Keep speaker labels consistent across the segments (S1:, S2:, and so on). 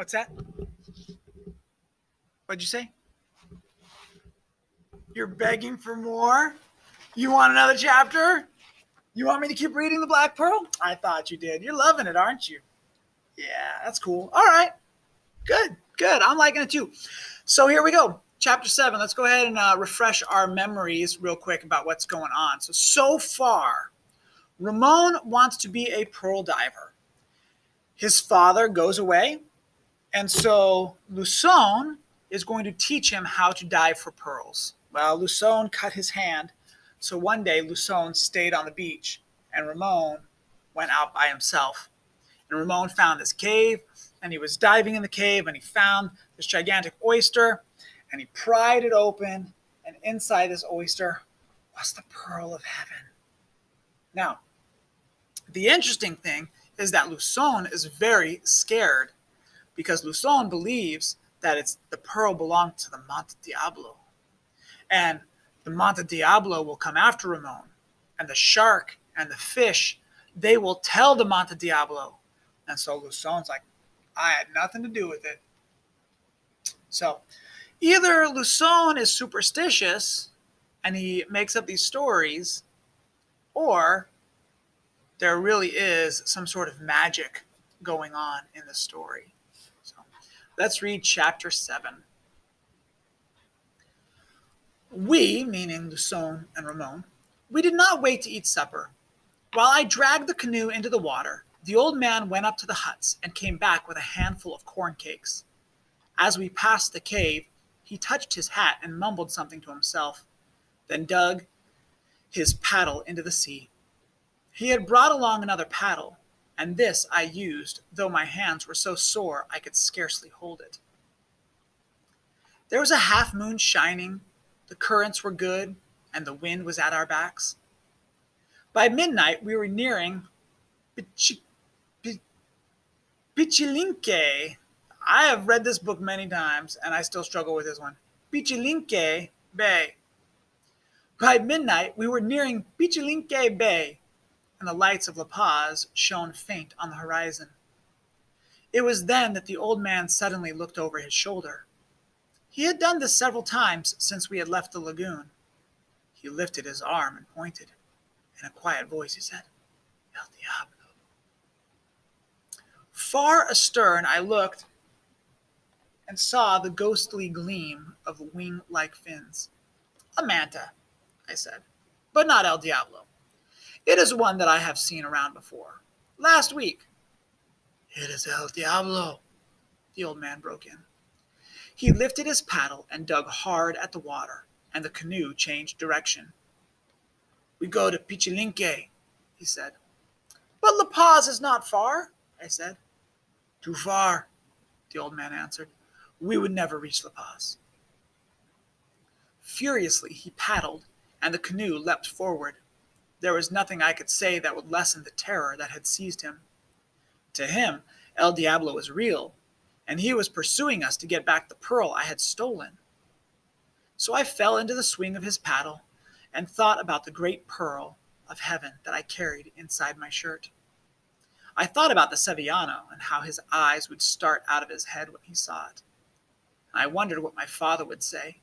S1: What's that? What'd you say? You're begging for more? You want another chapter? You want me to keep reading The Black Pearl? I thought you did. You're loving it, aren't you? Yeah, that's cool. All right. Good, good. I'm liking it too. So here we go. Chapter 7. Let's go ahead and refresh our memories real quick about what's going on. So far, Ramon wants to be a pearl diver. His father goes away, and so Lusone is going to teach him how to dive for pearls. Well, Lusone cut his hand, so one day Lusone stayed on the beach, and Ramon went out by himself. And Ramon found this cave, and he was diving in the cave, and he found this gigantic oyster, and he pried it open, and inside this oyster was the pearl of heaven. Now, the interesting thing is that Lusone is very scared because Lusone believes that the pearl belonged to the Monte Diablo. And the Monte Diablo will come after Ramon, and the shark and the fish, they will tell the Monte Diablo. And so Lusone's like, I had nothing to do with it. So either Lusone is superstitious and he makes up these stories, or there really is some sort of magic going on in the story. So let's read chapter 7. We, meaning Lusone and Ramon, we did not wait to eat supper. While I dragged the canoe into the water, the old man went up to the huts and came back with a handful of corn cakes. As we passed the cave, he touched his hat and mumbled something to himself, then dug his paddle into the sea. He had brought along another paddle, and this I used, though my hands were so sore I could scarcely hold it. There was a half moon shining, the currents were good, and the wind was at our backs. By midnight we were nearing Pichilinque. I have read this book many times, and I still struggle with this one. Pichilinque Bay. By midnight we were nearing Pichilinque Bay, and the lights of La Paz shone faint on the horizon. It was then that the old man suddenly looked over his shoulder. He had done this several times since we had left the lagoon. He lifted his arm and pointed. In a quiet voice he said, El Diablo. Far astern I looked and saw the ghostly gleam of wing-like fins. A manta, I said, but not El Diablo. It is one that I have seen around before. Last week. It is El Diablo, the old man broke in. He lifted his paddle and dug hard at the water, and the canoe changed direction. We go to Pichilinque, he said. But La Paz is not far, I said. Too far, the old man answered. We would never reach La Paz. Furiously he paddled, and the canoe leapt forward. There was nothing I could say that would lessen the terror that had seized him. To him, El Diablo was real, and he was pursuing us to get back the pearl I had stolen. So I fell into the swing of his paddle and thought about the great pearl of heaven that I carried inside my shirt. I thought about the Sevillano and how his eyes would start out of his head when he saw it. And I wondered what my father would say,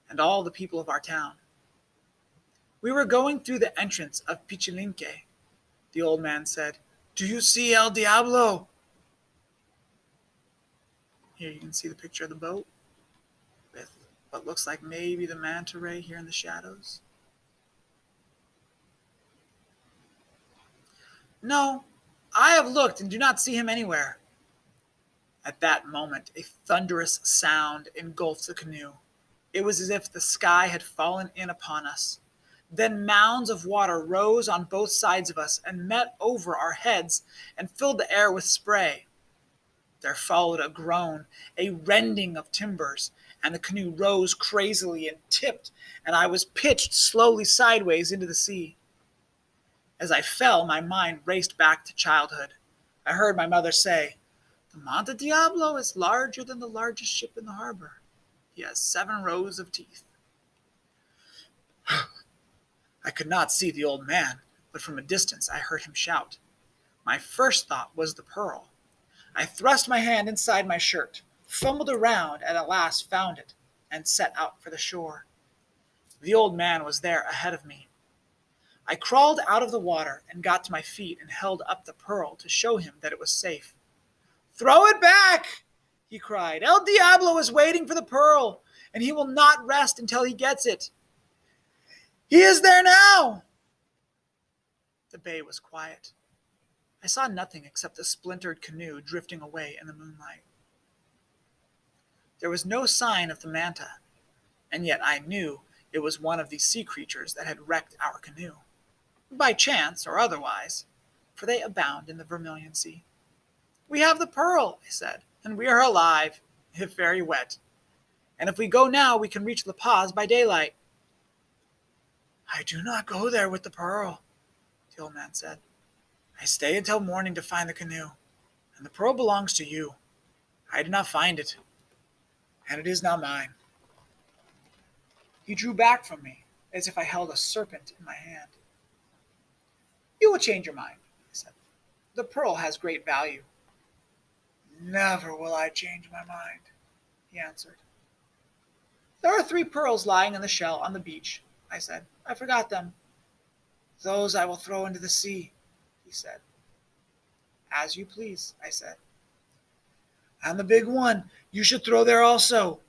S1: and all the people of our town. We were going through the entrance of Pichilinque. The old man said, Do you see El Diablo? Here you can see the picture of the boat with what looks like maybe the manta ray here in the shadows. No, I have looked and do not see him anywhere. At that moment, a thunderous sound engulfed the canoe. It was as if the sky had fallen in upon us. Then mounds of water rose on both sides of us and met over our heads and filled the air with spray. There followed a groan, a rending of timbers, and the canoe rose crazily and tipped, and I was pitched slowly sideways into the sea. As I fell, my mind raced back to childhood. I heard my mother say, The Monte Diablo is larger than the largest ship in the harbor. He has 7 rows of teeth. I could not see the old man, but from a distance I heard him shout. My first thought was the pearl. I thrust my hand inside my shirt, fumbled around, and at last found it, and set out for the shore. The old man was there ahead of me. I crawled out of the water and got to my feet and held up the pearl to show him that it was safe. "Throw it back!" he cried. "El Diablo is waiting for the pearl, and he will not rest until he gets it. He is there now!" The bay was quiet. I saw nothing except the splintered canoe drifting away in the moonlight. There was no sign of the manta, and yet I knew it was one of the sea creatures that had wrecked our canoe, by chance or otherwise, for they abound in the Vermilion Sea. "We have the pearl," I said, "and we are alive, if very wet. And if we go now, we can reach La Paz by daylight." "I do not go there with the pearl," the old man said. "I stay until morning to find the canoe, and the pearl belongs to you. I did not find it, and it is now mine." He drew back from me, as if I held a serpent in my hand. "You will change your mind," I said. "The pearl has great value." "Never will I change my mind," he answered. "There are 3 pearls lying in the shell on the beach," I said. "I forgot them." "Those I will throw into the sea," he said. "As you please," I said. "And the big one you should throw there also,"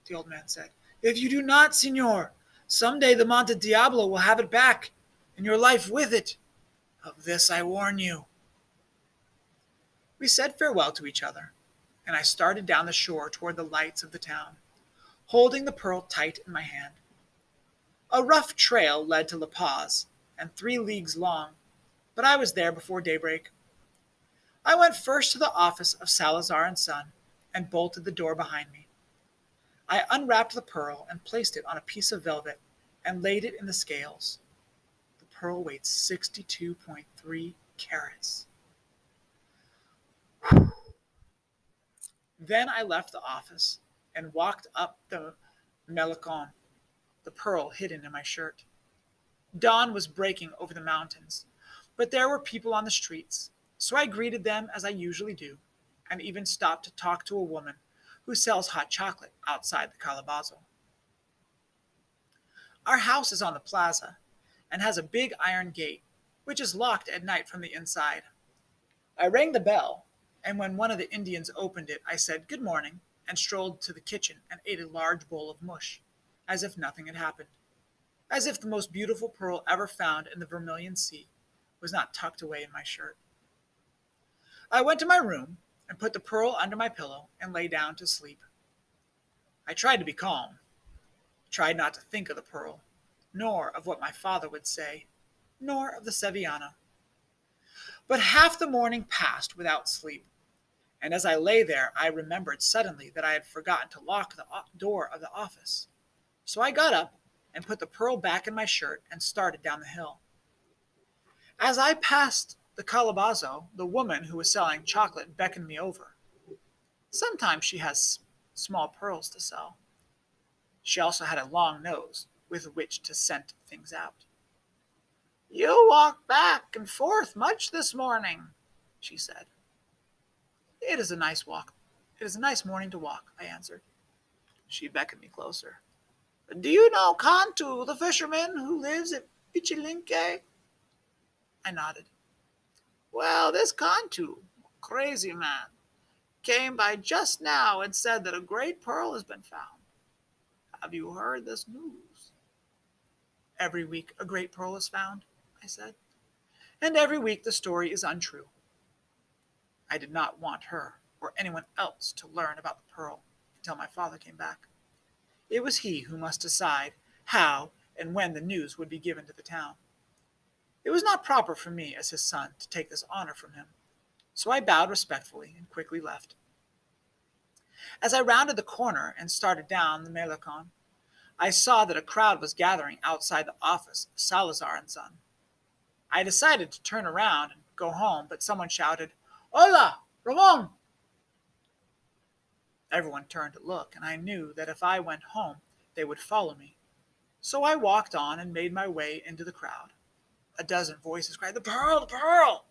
S1: the old man said. "If you do not, Señor, some day the Monte Diablo will have it back, and your life with it. Of this I warn you." We said farewell to each other, and I started down the shore toward the lights of the town, holding the pearl tight in my hand. A rough trail led to La Paz, and 3 leagues long, but I was there before daybreak. I went first to the office of Salazar and Son, and bolted the door behind me. I unwrapped the pearl and placed it on a piece of velvet and laid it in the scales. The pearl weighed 62.3 carats. Then I left the office and walked up the Malecon, the pearl hidden in my shirt. Dawn was breaking over the mountains, but there were people on the streets, so I greeted them as I usually do, and even stopped to talk to a woman who sells hot chocolate outside the Calabazo. Our house is on the plaza and has a big iron gate, which is locked at night from the inside. I rang the bell, and when one of the Indians opened it, I said good morning and strolled to the kitchen and ate a large bowl of mush, as if nothing had happened, as if the most beautiful pearl ever found in the Vermilion Sea was not tucked away in my shirt. I went to my room and put the pearl under my pillow and lay down to sleep. I tried to be calm, tried not to think of the pearl, nor of what my father would say, nor of the Sevillano. But half the morning passed without sleep, and as I lay there, I remembered suddenly that I had forgotten to lock the door of the office. So I got up and put the pearl back in my shirt and started down the hill. As I passed the Calabazo, the woman who was selling chocolate beckoned me over. Sometimes she has small pearls to sell. She also had a long nose with which to scent things out. "You walk back and forth much this morning," she said. "It is a nice walk. It is a nice morning to walk," I answered. She beckoned me closer. "Do you know Cantu, the fisherman who lives at Pichilinque?" I nodded. "Well, this Cantu, crazy man, came by just now and said that a great pearl has been found. Have you heard this news?" "Every week a great pearl is found," I said, "and every week the story is untrue." I did not want her or anyone else to learn about the pearl until my father came back. It was he who must decide how and when the news would be given to the town. It was not proper for me as his son to take this honor from him, so I bowed respectfully and quickly left. As I rounded the corner and started down the Malecon, I saw that a crowd was gathering outside the office of Salazar and Son. I decided to turn around and go home, but someone shouted, "Hola, Ramon!" Everyone turned to look, and I knew that if I went home, they would follow me. So I walked on and made my way into the crowd. A dozen voices cried, "The pearl! The pearl!"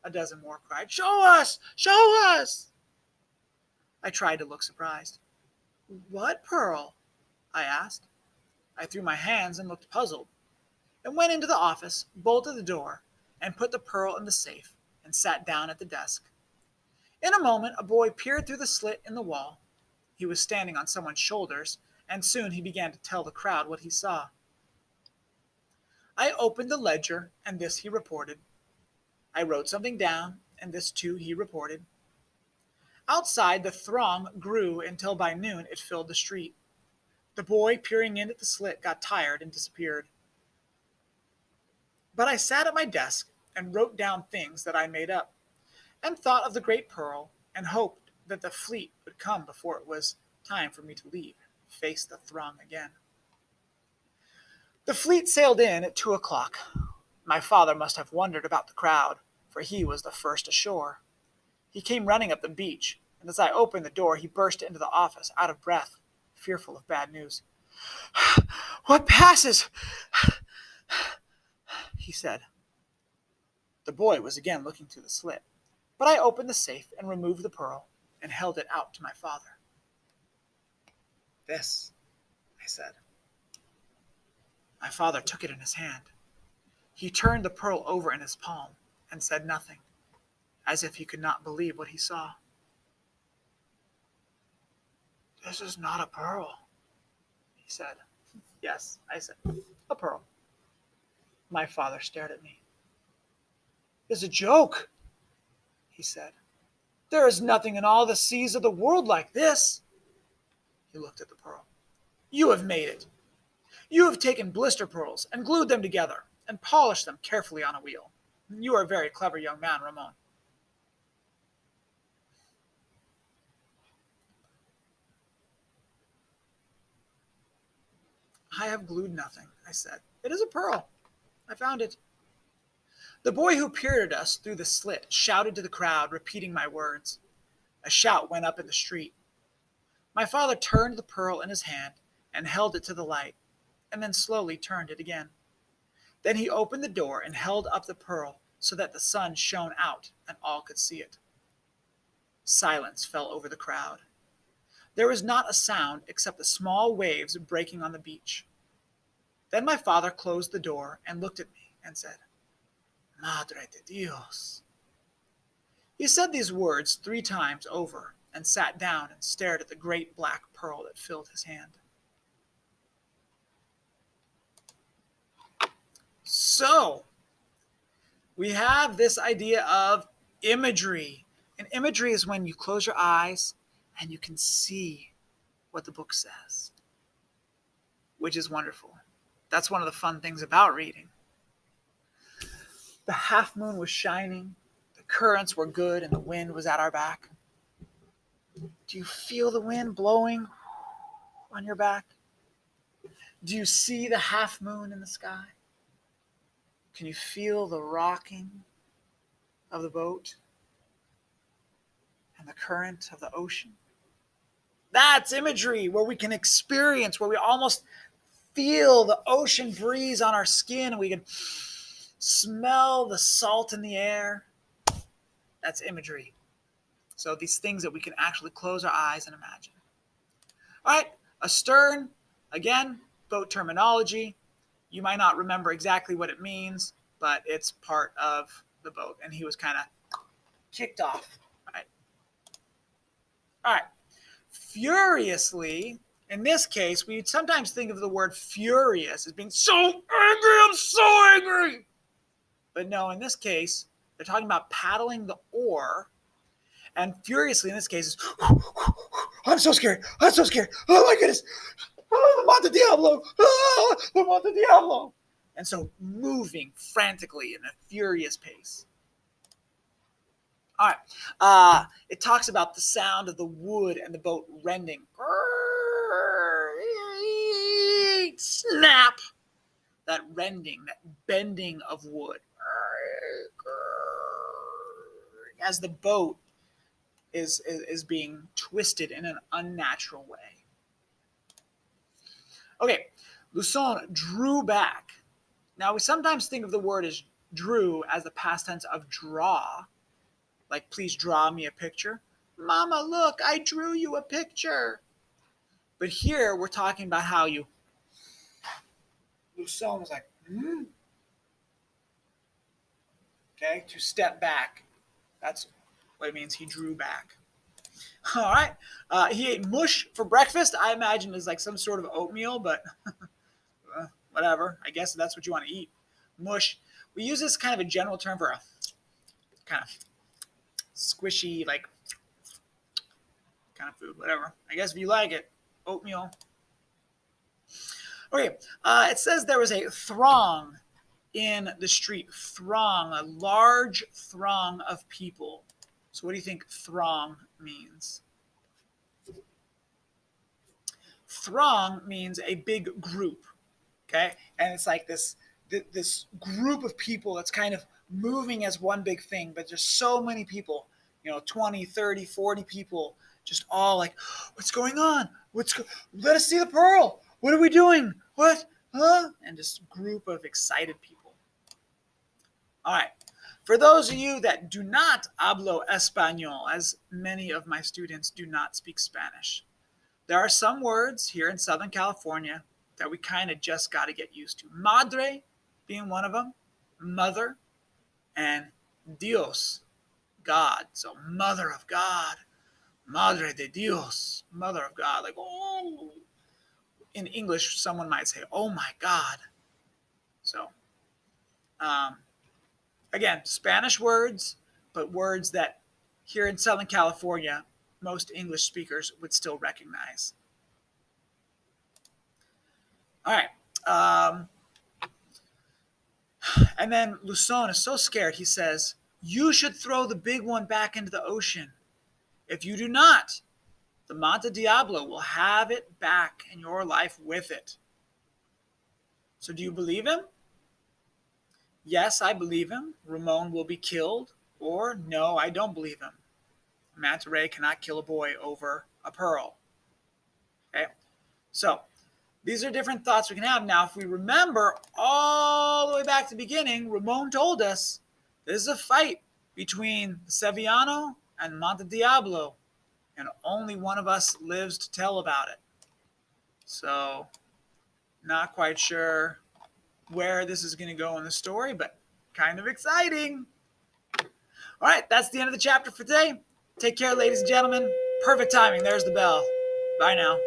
S1: A dozen more cried, "Show us! Show us!" I tried to look surprised. "What pearl?" I asked. I threw my hands and looked puzzled, and went into the office, bolted the door, and put the pearl in the safe, and sat down at the desk. In a moment, a boy peered through the slit in the wall. He was standing on someone's shoulders, and soon he began to tell the crowd what he saw. I opened the ledger, and this he reported. I wrote something down, and this too he reported. Outside, the throng grew until by noon it filled the street. The boy peering in at the slit got tired and disappeared. But I sat at my desk and wrote down things that I made up, and thought of the great pearl, and hoped that the fleet would come before it was time for me to leave and face the throng again. The fleet sailed in at 2 o'clock. My father must have wondered about the crowd, for he was the first ashore. He came running up the beach, and as I opened the door, he burst into the office, out of breath, fearful of bad news. "What passes?" he said. The boy was again looking through the slit, but I opened the safe and removed the pearl and held it out to my father. "This," I said. My father took it in his hand. He turned the pearl over in his palm and said nothing, as if he could not believe what he saw. "This is not a pearl," he said. "Yes," I said, "a pearl." My father stared at me. "It's a joke," he said. "There is nothing in all the seas of the world like this." He looked at the pearl. "You have made it. You have taken blister pearls and glued them together and polished them carefully on a wheel. You are a very clever young man, Ramon." "I have glued nothing," I said. "It is a pearl. I found it." The boy who peered at us through the slit shouted to the crowd, repeating my words. A shout went up in the street. My father turned the pearl in his hand and held it to the light, and then slowly turned it again. Then he opened the door and held up the pearl so that the sun shone out and all could see it. Silence fell over the crowd. There was not a sound except the small waves breaking on the beach. Then my father closed the door and looked at me and said, "Madre de Dios." He said these words 3 times over and sat down and stared at the great black pearl that filled his hand. So, we have this idea of imagery. And imagery is when you close your eyes and you can see what the book says, which is wonderful. That's one of the fun things about reading. The half moon was shining, the currents were good, and the wind was at our back. Do you feel the wind blowing on your back? Do you see the half moon in the sky? Can you feel the rocking of the boat and the current of the ocean? That's imagery where we can experience, where we almost feel the ocean breeze on our skin and we can smell the salt in the air. That's imagery. So these things that we can actually close our eyes and imagine. All right, astern, again, boat terminology. You might not remember exactly what it means, but it's part of the boat. And he was kind of kicked off. All right. Furiously, in this case, we sometimes think of the word furious as being so angry, I'm so angry. But no, in this case, they're talking about paddling the oar. And furiously, in this case, is, I'm so scared. I'm so scared. Oh my goodness. Oh, Monte Diablo. Oh, Monte Diablo. And so moving frantically in a furious pace. All right. It talks about the sound of the wood and the boat rending. Snap. That rending, that bending of wood. As the boat is being twisted in an unnatural way. Okay, Luçon drew back. Now, we sometimes think of the word as drew as the past tense of draw, Like, please draw me a picture. Mama, look, I drew you a picture. But here we're talking about how Lusson was like, okay, to step back. That's what it means. He drew back. All right. He ate mush for breakfast. I imagine is like some sort of oatmeal, but whatever. I guess that's what you want to eat. Mush. We use this kind of a general term for a kind of squishy, like kind of food, whatever. I guess if you like it, oatmeal. Okay. It says there was a throng in the street. Throng, a large throng of people. So what do you think throng means? Throng means a big group, okay? And it's like this group of people that's kind of moving as one big thing, but there's so many people, 20, 30, 40 people, just all like, what's going on? Let us see the pearl. What are we doing? What? Huh? And just group of excited people. All right. For those of you that do not hablo español, as many of my students do not speak Spanish, there are some words here in Southern California that we kind of just got to get used to. Madre being one of them, mother, and Dios, God. So mother of God, Madre de Dios, mother of God. Like, oh. In English, someone might say, oh my God. So, again, Spanish words, but words that here in Southern California, most English speakers would still recognize. All right. And then Lusson is so scared, he says, you should throw the big one back into the ocean. If you do not, the Monte Diablo will have it back in your life with it. So do you believe him? Yes, I believe him. Ramon will be killed. Or no, I don't believe him. Manta Ray cannot kill a boy over a pearl. Okay, so these are different thoughts we can have. Now, if we remember all the way back to the beginning, Ramon told us this is a fight between the Sevillano and Monte Diablo, and only one of us lives to tell about it. So, not quite sure where this is going to go in the story, but kind of exciting. All right, that's the end of the chapter for today. Take care, ladies and gentlemen. Perfect timing. There's the bell. Bye now.